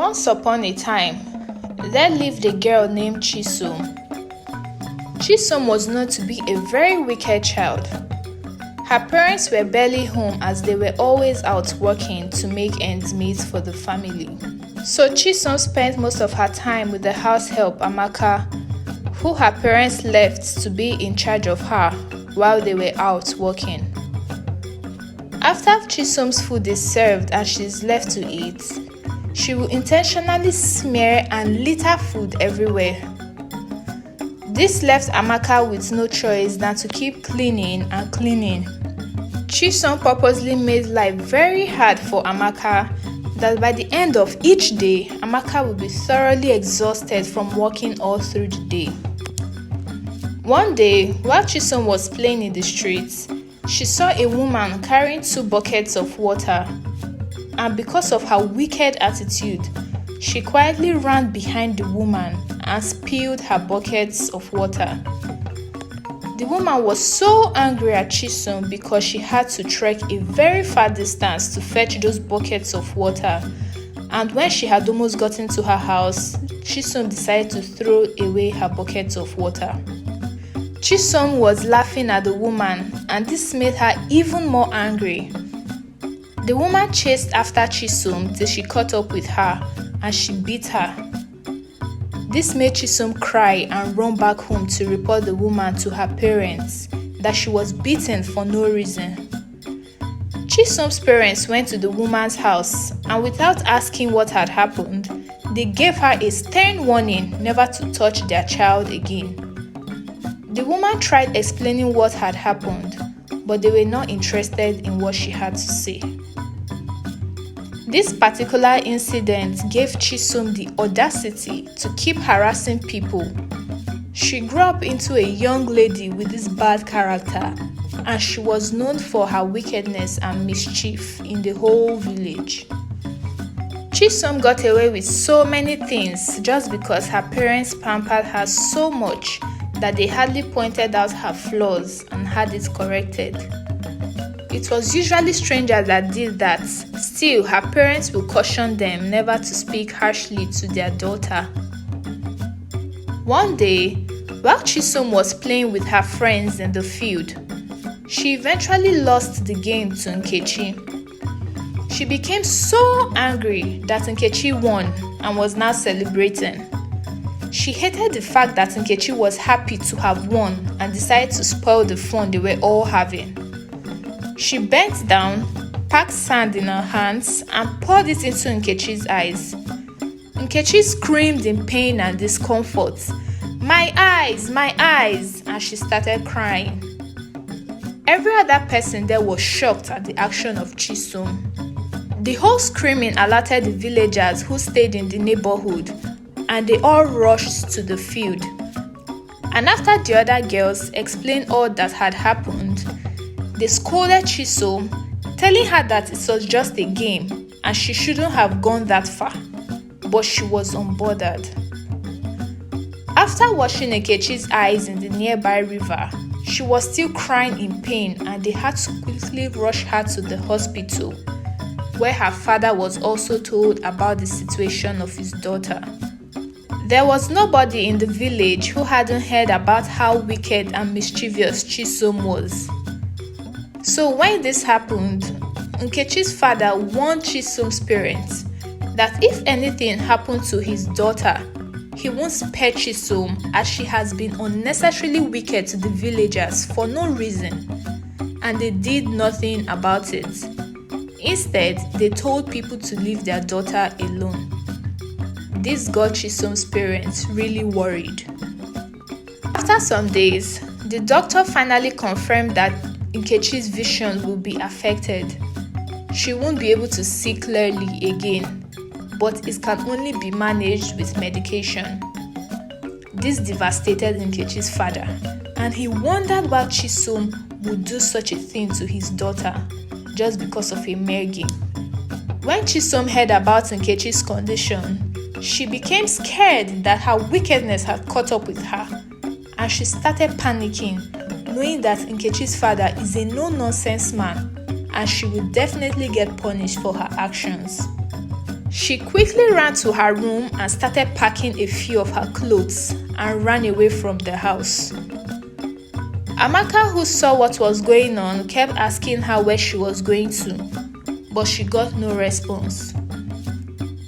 Once upon a time, there lived a girl named CHISOM. CHISOM was known to be a very wicked child. Her parents were barely home as they were always out working to make ends meet for the family. So CHISOM spent most of her time with the house help Amaka, who her parents left to be in charge of her while they were out working. After CHISOM's food is served and she's left to eat, she will intentionally smear and litter food everywhere. This left Amaka with no choice than to keep cleaning and cleaning. CHISOM purposely made life very hard for Amaka that by the end of each day, Amaka will be thoroughly exhausted from working all through the day. One day, while CHISOM was playing in the streets, she saw a woman carrying 2 buckets of water, and because of her wicked attitude, she quietly ran behind the woman and spilled her buckets of water. The woman was so angry at CHISOM because she had to trek a very far distance to fetch those buckets of water, and when she had almost gotten to her house, CHISOM decided to throw away her buckets of water. CHISOM was laughing at the woman, and this made her even more angry. The woman chased after CHISOM till she caught up with her and she beat her. This made CHISOM cry and run back home to report the woman to her parents that she was beaten for no reason. CHISOM's parents went to the woman's house, and without asking what had happened, they gave her a stern warning never to touch their child again. The woman tried explaining what had happened, but they were not interested in what she had to say. This particular incident gave CHISOM the audacity to keep harassing people. She grew up into a young lady with this bad character, and she was known for her wickedness and mischief in the whole village. CHISOM got away with so many things just because her parents pampered her so much that they hardly pointed out her flaws and had it corrected. It was usually strangers that did that. Still, her parents will caution them never to speak harshly to their daughter. One day, while CHISOM was playing with her friends in the field, she eventually lost the game to Nkechi. She became so angry that Nkechi won and was now celebrating. She hated the fact that Nkechi was happy to have won and decided to spoil the fun they were all having. She bent down, packed sand in her hands, and poured it into Nkechi's eyes. Nkechi screamed in pain and discomfort, "My eyes, my eyes!" and she started crying. Every other person there was shocked at the action of CHISOM. The whole screaming alerted the villagers who stayed in the neighborhood, and they all rushed to the field. And after the other girls explained all that had happened, they scolded CHISOM, telling her that it was just a game and she shouldn't have gone that far, but she was unbothered. After washing Nkechi's eyes in the nearby river, she was still crying in pain, and they had to quickly rush her to the hospital, where her father was also told about the situation of his daughter. There was nobody in the village who hadn't heard about how wicked and mischievous CHISOM was. So when this happened, Nkechi's father warned CHISOM's parents that if anything happened to his daughter, he won't spare CHISOM, as she has been unnecessarily wicked to the villagers for no reason, and they did nothing about it. Instead, they told people to leave their daughter alone. This got CHISOM's parents really worried. After some days, the doctor finally confirmed that Nkechi's vision will be affected. She won't be able to see clearly again, but it can only be managed with medication. This devastated Nkechi's father, and he wondered why CHISOM would do such a thing to his daughter just because of a mere game. When CHISOM heard about Nkechi's condition, she became scared that her wickedness had caught up with her, and she started panicking, knowing that Nkechi's father is a no-nonsense man and she would definitely get punished for her actions. She quickly ran to her room and started packing a few of her clothes and ran away from the house. Amaka, who saw what was going on, kept asking her where she was going to, but she got no response.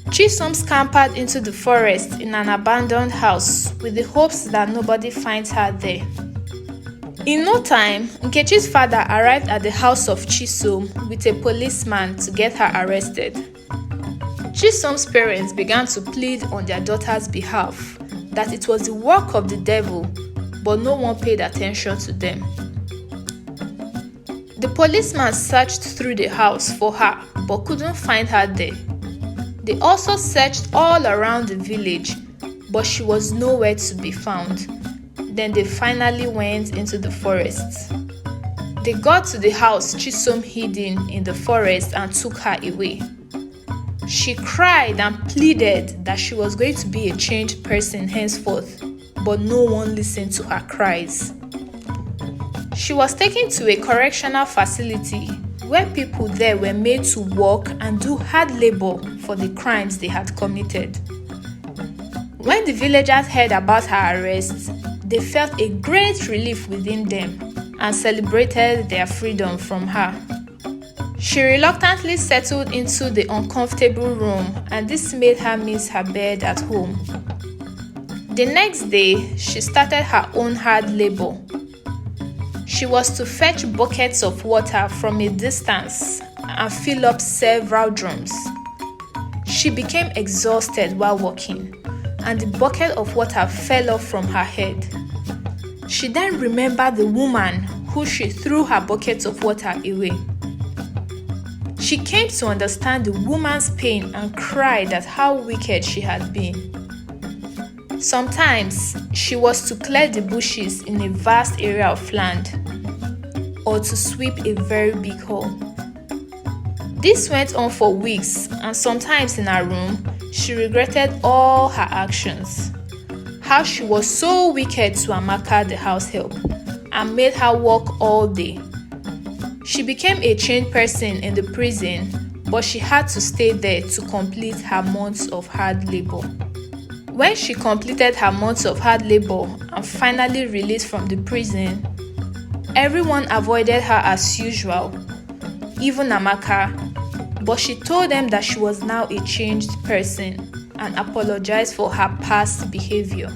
Chisom scampered into the forest in an abandoned house with the hopes that nobody finds her there. In no time, Nkechi's father arrived at the house of Chisom with a policeman to get her arrested. Chisom's parents began to plead on their daughter's behalf that it was the work of the devil, but no one paid attention to them. The policeman searched through the house for her but couldn't find her there. They also searched all around the village, but she was nowhere to be found. Then they finally went into the forest. They got to the house Chisom hid in the forest and took her away. She cried and pleaded that she was going to be a changed person henceforth, but no one listened to her cries. She was taken to a correctional facility where people there were made to work and do hard labor for the crimes they had committed. When the villagers heard about her arrest, they felt a great relief within them and celebrated their freedom from her. She reluctantly settled into the uncomfortable room, and this made her miss her bed at home. The next day, she started her own hard labor. She was to fetch buckets of water from a distance and fill up several drums. She became exhausted while working, and the bucket of water fell off from her head. She then remembered the woman who she threw her bucket of water away. She came to understand the woman's pain and cried at how wicked she had been. Sometimes she was to clear the bushes in a vast area of land or to sweep a very big hole. This went on for weeks, and sometimes in her room, she regretted all her actions. How she was so wicked to Amaka, the house help, and made her work all day. She became a chained person in the prison, but she had to stay there to complete her months of hard labor. When she completed her months of hard labor and finally released from the prison, everyone avoided her as usual, even Amaka, but she told them that she was now a changed person and apologized for her past behavior.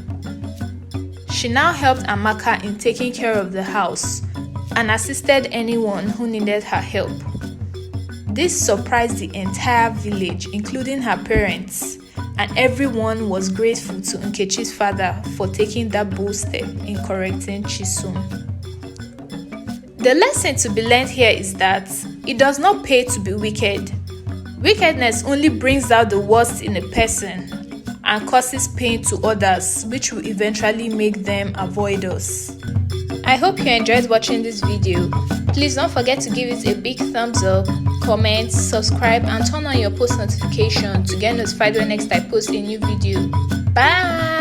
She now helped Amaka in taking care of the house and assisted anyone who needed her help. This surprised the entire village, including her parents, and everyone was grateful to Nkechi's father for taking that bold step in correcting Chisom. The lesson to be learned here is that it does not pay to be wicked. Wickedness only brings out the worst in a person and causes pain to others, which will eventually make them avoid us. I hope you enjoyed watching this video. Please don't forget to give it a big thumbs up, comment, subscribe, and turn on your post notification to get notified when next I post a new video. Bye!